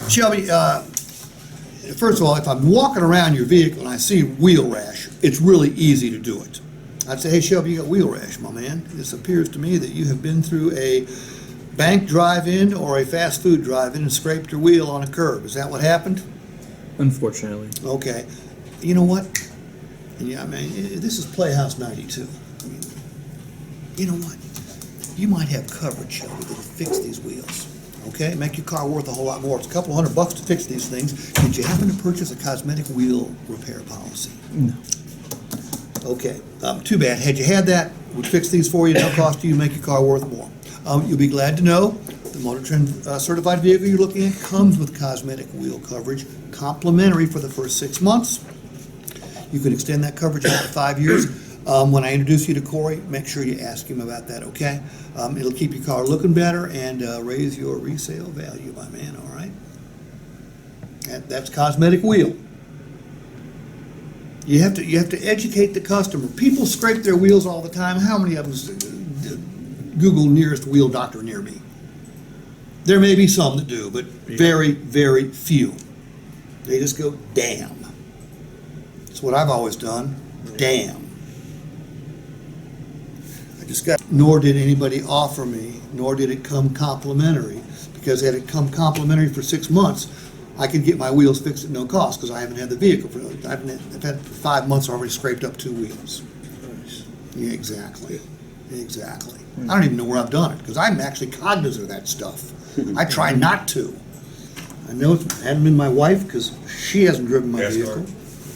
Shelby, first of all, if I'm walking around your vehicle and I see wheel rash, it's really easy to do it. I'd say, hey, Shelby, you got wheel rash, my man. This appears to me that you have been through a bank drive-in or a fast food drive-in and scraped your wheel on a curb. Is that what happened? Unfortunately. Okay. You know what? Yeah, I mean, this is Playhouse 92. I mean, you know what? You might have coverage, Shelby, that'll fix these wheels. Okay? Make your car worth a whole lot more. It's a couple $100 to fix these things. Did you happen to purchase a cosmetic wheel repair policy? No. Okay. Too bad. Had you had that, would fix these for you, no cost to you, make your car worth more. You'll be glad to know the Motor Trend certified vehicle you're looking at comes with cosmetic wheel coverage, complimentary for the first 6 months. You can extend that coverage out to 5 years. When I introduce you to Corey, make sure you ask him about that, okay? It'll keep your car looking better and raise your resale value, my man, all right? That's cosmetic wheel. You have to educate the customer. People scrape their wheels all the time. How many of them Google nearest wheel doctor near me? There may be some that do, but very, very few. They just go, damn. That's what I've always done. Damn. I just got, nor did anybody offer me, nor did it come complimentary, because had it come complimentary for 6 months, I could get my wheels fixed at no cost, because I haven't had the vehicle for, I've had for 5 months already scraped up 2 wheels. Yeah, exactly. Exactly. I don't even know where I've done it, because I'm actually cognizant of that stuff. I try not to. I know it hadn't been my wife, because she hasn't driven my Yes, vehicle. sir.